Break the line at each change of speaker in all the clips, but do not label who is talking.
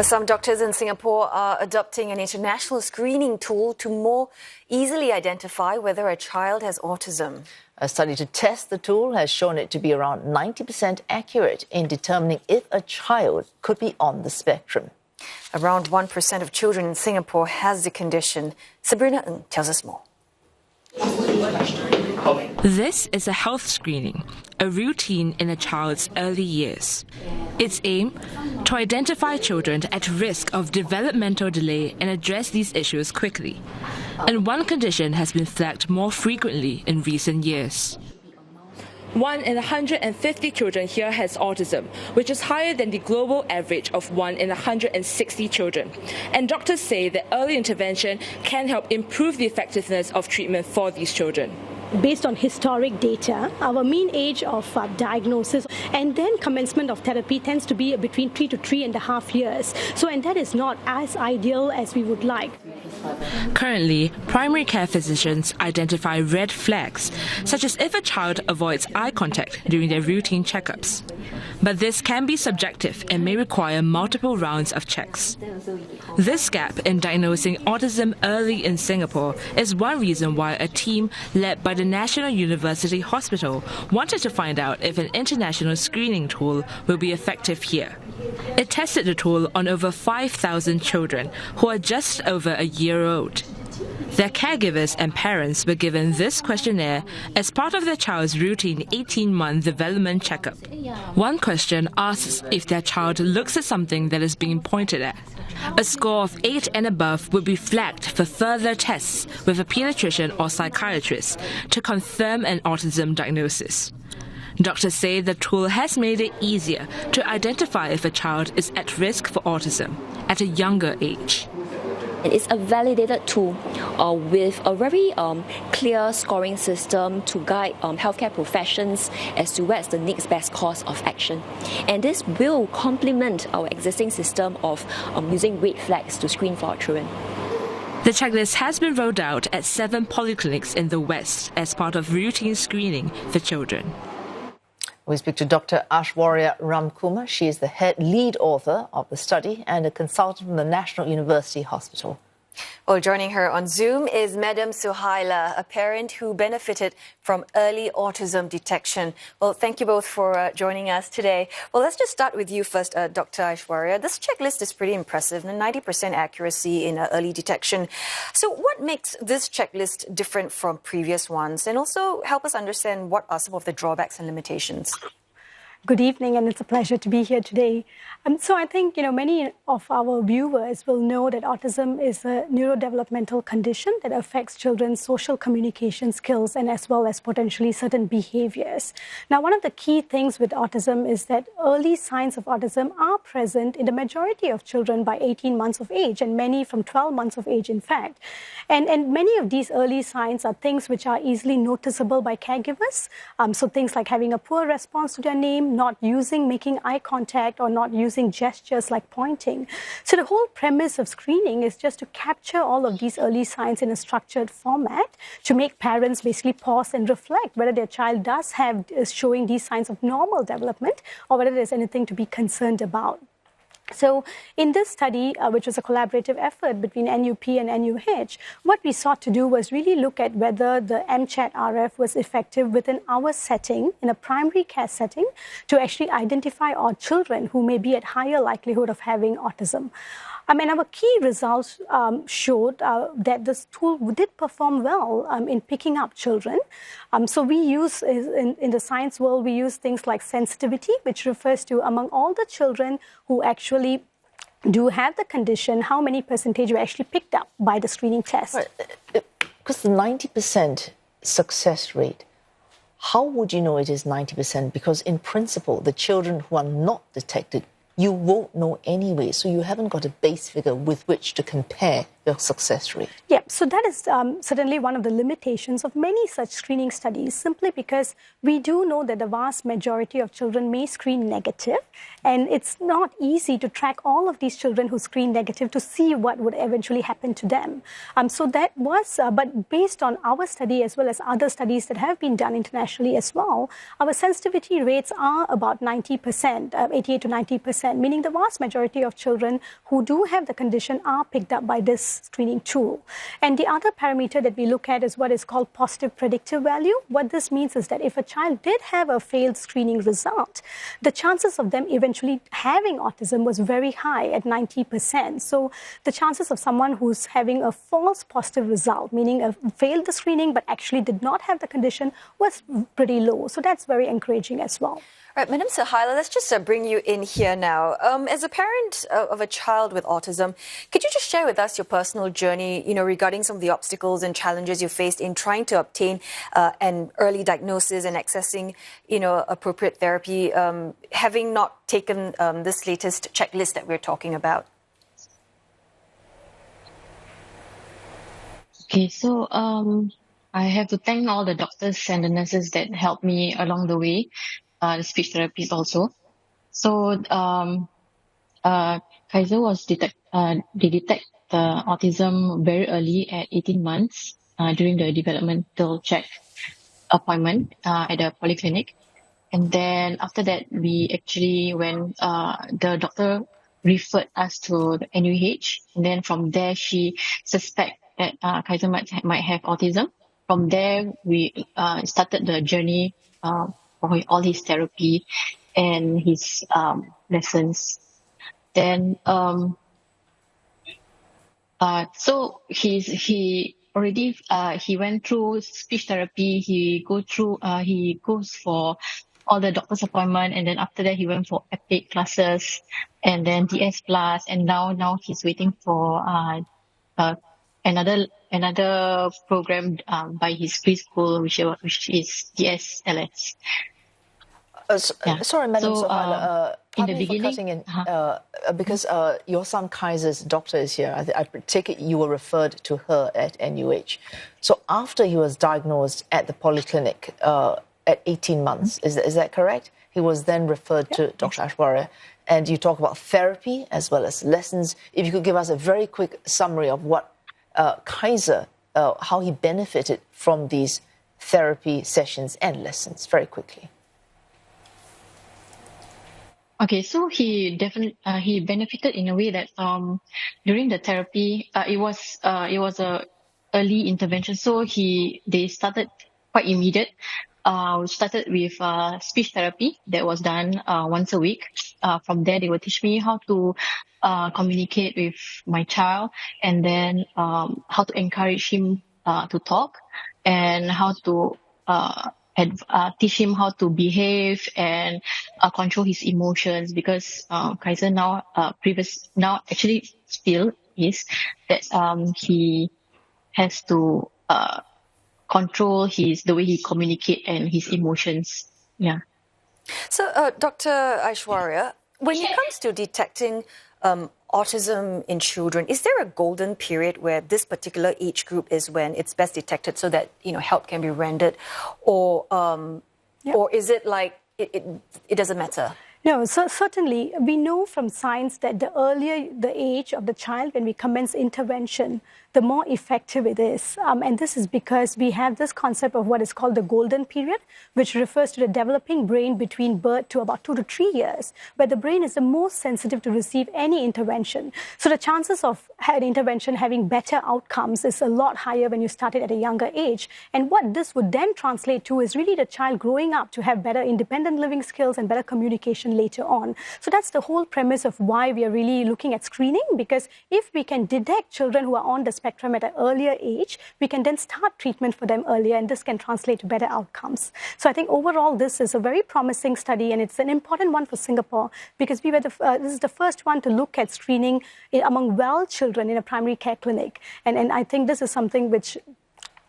Some doctors in Singapore are adopting an international screening tool to more easily identify whether a child has autism.
A study to test the tool has shown it to be around 90% accurate in determining if a child could be on the spectrum.
Around 1% of children in Singapore has the condition. Sabrina Ng tells us more.
This is a health screening, a routine in a child's early years. Its aim? To identify children at risk of developmental delay and address these issues quickly. And one condition has been flagged more frequently in recent years. 1 in 150 children here has autism, which is higher than the global average of 1 in 160 children. And doctors say that early intervention can help improve the effectiveness of treatment for these children.
Based on historic data, our mean age of diagnosis and then commencement of therapy tends to be between 3 to 3.5 years. And that is not as ideal as we would like.
Currently, primary care physicians identify red flags, such as if a child avoids eye contact during their routine checkups. But this can be subjective and may require multiple rounds of checks. This gap in diagnosing autism early in Singapore is one reason why a team led by the National University Hospital wanted to find out if an international screening tool will be effective here. It tested the tool on over 5,000 children who are just over a year old. Their caregivers and parents were given this questionnaire as part of their child's routine 18-month development checkup. One question asks if their child looks at something that is being pointed at. A score of 8 and above would be flagged for further tests with a pediatrician or psychiatrist to confirm an autism diagnosis. Doctors say the tool has made it easier to identify if a child is at risk for autism at a younger age.
It's a validated tool with a very clear scoring system to guide healthcare professions as to where's the next best course of action. And this will complement our existing system of using red flags to screen for our children.
The checklist has been rolled out at 7 polyclinics in the West as part of routine screening for children.
We speak to Dr. Aishwarya Ramkumar. She is the lead author of the study and a consultant from the National University Hospital.
Well, joining her on Zoom is Madam Suhaila, a parent who benefited from early autism detection. Well, thank you both for joining us today. Well, let's just start with you first, Dr. Aishwarya. This checklist is pretty impressive, 90% accuracy in early detection. So what makes this checklist different from previous ones? And also help us understand what are some of the drawbacks and limitations.
Good evening, and it's a pleasure to be here today. So I think, many of our viewers will know that autism is a neurodevelopmental condition that affects children's social communication skills and as well as potentially certain behaviors. Now, one of the key things with autism is that early signs of autism are present in the majority of children by 18 months of age, and many from 12 months of age, in fact. And many of these early signs are things which are easily noticeable by caregivers. So things like having a poor response to their name, not making eye contact, or not using gestures like pointing. So the whole premise of screening is just to capture all of these early signs in a structured format to make parents basically pause and reflect whether their child is showing these signs of normal development or whether there's anything to be concerned about. So in this study, which was a collaborative effort between NUP and NUH, what we sought to do was really look at whether the MCHAT-RF was effective within our setting, in a primary care setting, to actually identify our children who may be at higher likelihood of having autism. Our key results showed that this tool did perform well in picking up children. So we use, in the science world, we use things like sensitivity, which refers to among all the children who actually do have the condition, how many percentage were actually picked up by the screening test.
Because the 90% success rate, how would you know it is 90%? Because in principle, the children who are not detected, you won't know anyway, so you haven't got a base figure with which to compare the success rate?
Yeah, so that is certainly one of the limitations of many such screening studies, simply because we do know that the vast majority of children may screen negative, and it's not easy to track all of these children who screen negative to see what would eventually happen to them. So that was, but based on our study as well as other studies that have been done internationally as well, our sensitivity rates are about 90%, 88 to 90%, meaning the vast majority of children who do have the condition are picked up by this screening tool. And the other parameter that we look at is what is called positive predictive value. What this means is that if a child did have a failed screening result, the chances of them eventually having autism was very high at 90%. So the chances of someone who's having a false positive result, meaning failed the screening but actually did not have the condition, was pretty low. So that's very encouraging as well.
Right, Madam Suhaila, let's just bring you in here now. As a parent of a child with autism, could you just share with us your personal journey, regarding some of the obstacles and challenges you faced in trying to obtain an early diagnosis and accessing, appropriate therapy, having not taken this latest checklist that we're talking about?
Okay, so I have to thank all the doctors and the nurses that helped me along the way. The speech therapist also. So Kaiser was they detect the autism very early at 18 months during the developmental check appointment at the polyclinic. And then after that, we actually the doctor referred us to the NUH. And then from there, she suspected that Kaiser might have autism. From there, we started the journey for all his therapy and his lessons. Then, so he went through speech therapy. He goes for all the doctor's appointment, and then after that he went for EPIC classes, and then DS Plus, and now he's waiting for another program by his preschool, which is DSLS.
Sorry, Madam Suhaila,
in the
pardon me for
beginning,
cutting in, because your son Kaiser's doctor is here. I take it you were referred to her at NUH. So after he was diagnosed at the polyclinic at 18 months, is that correct? He was then referred to Dr. Aishwarya, and you talk about therapy as well as lessons. If you could give us a very quick summary of what Kaiser, how he benefited from these therapy sessions and lessons, very quickly.
Okay, so he benefited in a way that during the therapy it was a early intervention. So they started quite immediate. We started with speech therapy that was done once a week. From there, they would teach me how to communicate with my child, and then how to encourage him to talk, and how to teach him how to behave and control his emotions, because Kaiser now actually still is that he has to control the way he communicates and his emotions. Yeah.
So, Dr. Aishwarya, when it comes to detecting autism in children, is there a golden period where this particular age group is when it's best detected so that help can be rendered, or is it like it doesn't matter?
No, so certainly we know from science that the earlier the age of the child when we commence intervention, the more effective it is. And this is because we have this concept of what is called the golden period, which refers to the developing brain between birth to about 2 to 3 years, where the brain is the most sensitive to receive any intervention. So the chances of an intervention having better outcomes is a lot higher when you start it at a younger age. And what this would then translate to is really the child growing up to have better independent living skills and better communication later on. So that's the whole premise of why we are really looking at screening, because if we can detect children who are on the spectrum at an earlier age, we can then start treatment for them earlier, and this can translate to better outcomes. So I think overall this is a very promising study, and it's an important one for Singapore, because we were this is the first one to look at screening among well children in a primary care clinic. And I think this is something which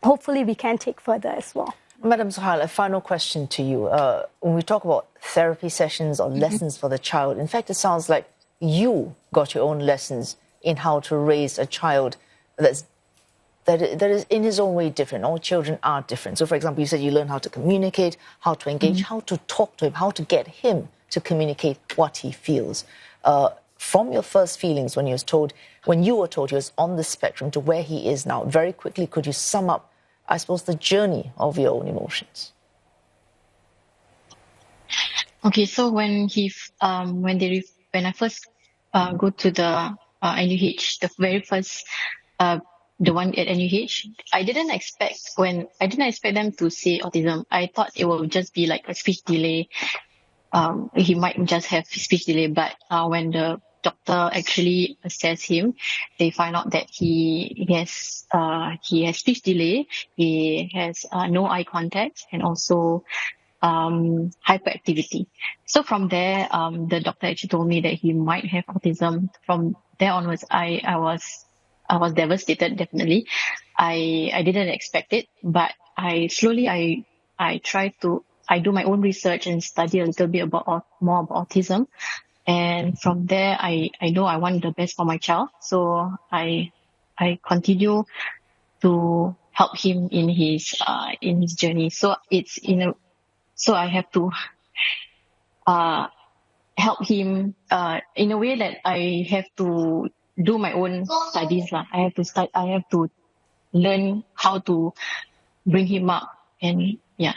hopefully we can take further as well.
Madam Suhaila, a final question to you. When we talk about therapy sessions or lessons for the child, in fact, it sounds like you got your own lessons in how to raise a child that is in his own way different. All children are different. So, for example, you said you learn how to communicate, how to engage, how to talk to him, how to get him to communicate what he feels. From your first feelings when you were told he was on the spectrum to where he is now, very quickly, could you sum up, I suppose, the journey of your own emotions?
Okay, so when I first go to the NUH, the very first the one at NUH, I didn't expect them to say autism. I thought it would just be like a speech delay. He might just have speech delay, but when the doctor actually assessed him, they find out that he has speech delay, he has no eye contact, and also hyperactivity. So from there, the doctor actually told me that he might have autism. From there onwards, I was devastated. Definitely, I didn't expect it, but I try to do my own research and study a little bit more about autism. And from there, I know I want the best for my child. So I continue to help him in his journey. So so I have to help him in a way that I have to do my own studies. I have to learn how to bring him up, and yeah.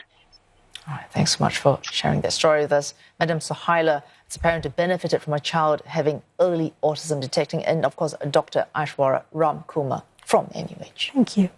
All right, thanks so much for sharing that story with us. Madam Suhaila, it's a parent who benefited from a child having early autism detecting, and of course, Dr. Aishwarya Ramkumar from NUH.
Thank you.